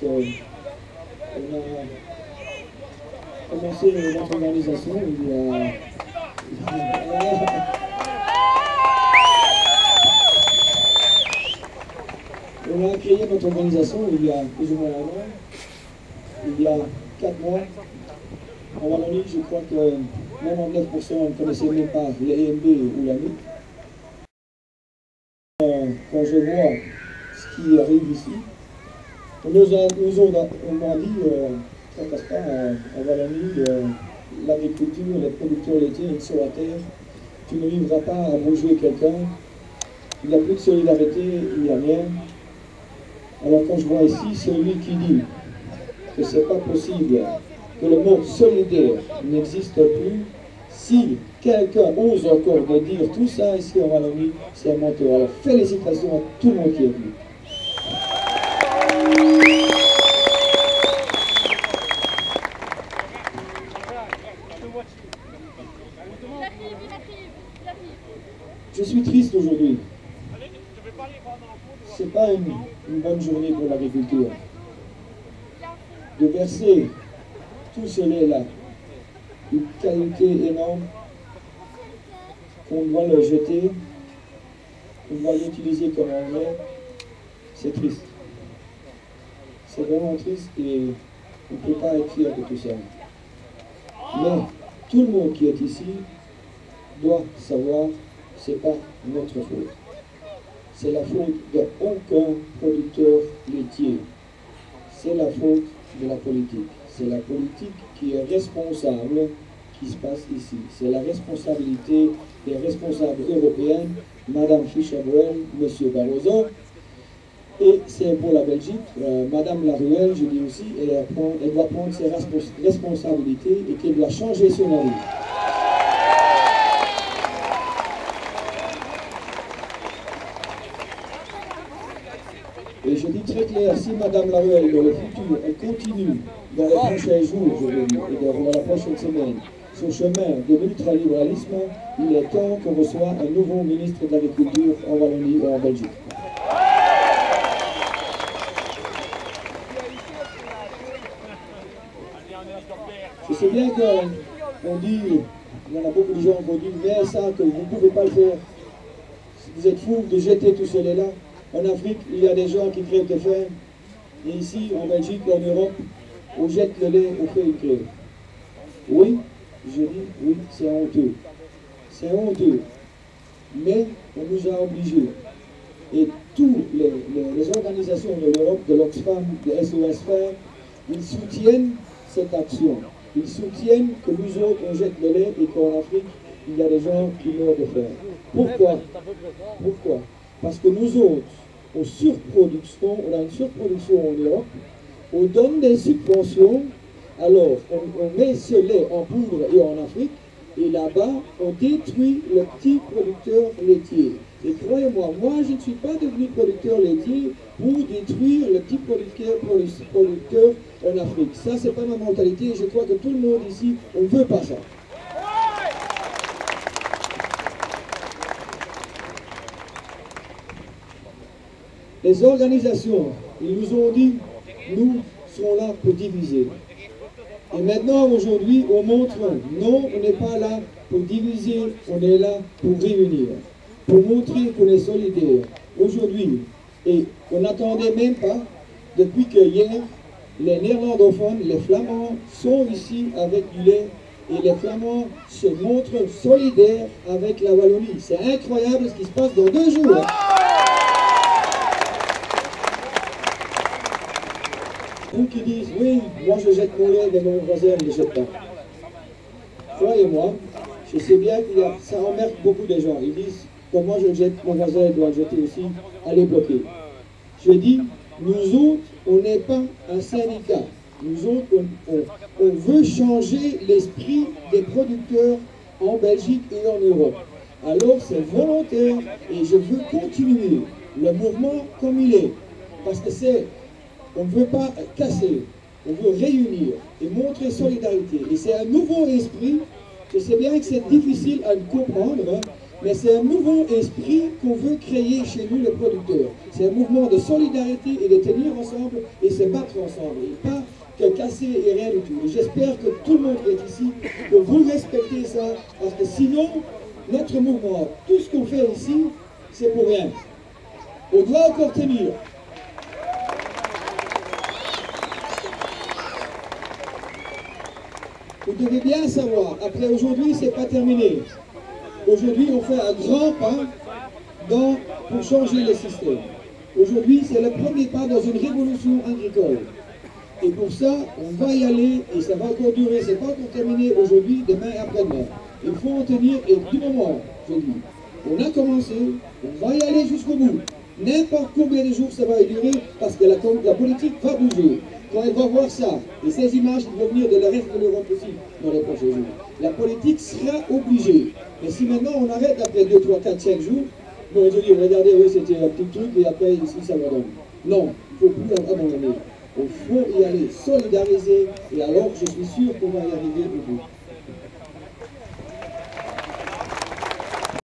On a commencé notre organisation on a créé notre organisation il y a plus ou moins un an, il y a 4 mois. En Wallonie, je crois que 99% ne connaissaient même pas les EMB ou la NUP. Quand je vois ce qui arrive ici, on m'a dit, tracasse pas, en Wallonie, l'agriculture, les producteurs laitiers, ils sont à terre, tu ne vivras pas à bouger quelqu'un, il n'y a plus de solidarité, il n'y a rien. Alors quand je vois ici celui qui dit que ce n'est pas possible, que le mot solidaire n'existe plus, si quelqu'un ose encore de dire tout ça ici en Wallonie, c'est un menteur. Alors félicitations à tout le monde qui est venu. Je suis triste aujourd'hui. Ce n'est pas une bonne journée pour l'agriculture. De verser tout ce lait-là, une qualité énorme, qu'on doit le jeter, qu'on doit l'utiliser comme engrais, c'est triste. C'est vraiment triste et on ne peut pas être fier de tout ça. Mais tout le monde qui est ici doit savoir que ce n'est pas notre faute. C'est la faute d'aucun producteur laitier. C'est la faute de la politique. C'est la politique qui est responsable qui se passe ici. C'est la responsabilité des responsables européens, Madame Fischer-Boel, Monsieur Barroso, et c'est pour la Belgique, Madame Laruelle, je dis aussi, elle doit prendre ses responsabilités et qu'elle doit changer son avis. Et je dis très clair, si Madame Laruelle, dans le futur, elle continue dans les prochains jours, je veux dire, et dans la prochaine semaine, son chemin de l'ultralibéralisme, il est temps qu'on reçoive un nouveau ministre de l'Agriculture en Wallonie ou en Belgique. Je sais bien qu'on dit, il y en a beaucoup de gens qui ont dit, mais ça, que vous ne pouvez pas le faire. Vous êtes fous de jeter tout ce lait-là. En Afrique, il y a des gens qui crèvent de faim. Et ici, en Belgique, en Europe, on jette le lait, on fait une crève. Oui, je dis, oui, c'est honteux. C'est honteux. Mais on nous a obligés. Et toutes les organisations de l'Europe, de l'Oxfam, de SOS Femmes, ils soutiennent cette action. Ils soutiennent que nous autres, on jette le lait et qu'en Afrique, il y a des gens qui meurent de faim. Pourquoi? Pourquoi? Parce que nous autres, on a une surproduction en Europe, on donne des subventions, alors on met ce lait en poudre et en Afrique, et là-bas, on détruit le petit producteur laitier. Et croyez-moi, moi je ne suis pas devenu producteur laitier pour détruire le petit producteur en Afrique. Ça, c'est pas ma mentalité, et je crois que tout le monde ici, on ne veut pas ça. Les organisations, ils nous ont dit, nous serons là pour diviser. Et maintenant, aujourd'hui, on montre, non, on n'est pas là pour diviser, on est là pour réunir, pour montrer qu'on est solidaire. Aujourd'hui, et on n'attendait même pas, depuis que hier, les néerlandophones, les flamands sont ici avec du lait, et les flamands se montrent solidaires avec la Wallonie. C'est incroyable ce qui se passe dans 2 jours. Ceux qui disent, oui, moi je jette mon lait, mais mon voisin ne le jette pas. Croyez-moi, je sais bien que ça emmerde beaucoup de gens. Ils disent, comme moi je le jette, mon voisin doit le jeter aussi, allez bloquer. Je dis, nous autres, on n'est pas un syndicat. Nous autres, on veut changer l'esprit des producteurs en Belgique et en Europe. Alors c'est volontaire et je veux continuer le mouvement comme il est. Parce que on ne veut pas casser, on veut réunir et montrer solidarité. Et c'est un nouveau esprit. Je sais bien que c'est difficile à comprendre, hein, Mais c'est un nouveau esprit qu'on veut créer chez nous, les producteurs. C'est un mouvement de solidarité et de tenir ensemble et se battre ensemble. Et pas que casser et rien du tout. Et j'espère que tout le monde qui est ici, que vous respectez ça, parce que sinon, notre mouvement, tout ce qu'on fait ici, c'est pour rien. On doit encore tenir. Vous devez bien savoir, après aujourd'hui, c'est pas terminé. Aujourd'hui, on fait un grand pas pour changer le système. Aujourd'hui, c'est le premier pas dans une révolution agricole. Et pour ça, on va y aller, et ça va encore durer, c'est pas encore terminé aujourd'hui, demain et après-demain. Il faut en tenir, et du moment, je dis, on a commencé, on va y aller jusqu'au bout. N'importe combien de jours ça va durer, parce que la politique va bouger. Quand elle va voir ça, et ces images vont venir de la reste de l'Europe aussi dans les prochains jours, la politique sera obligée. Mais si maintenant on arrête après 2, 3, 4, 5 jours, bon, je dis, regardez, oui, c'était un petit truc, et après, ici, ça va donner. Non, il ne faut plus abandonner. Il faut y aller, solidariser, et alors je suis sûr qu'on va y arriver au bout.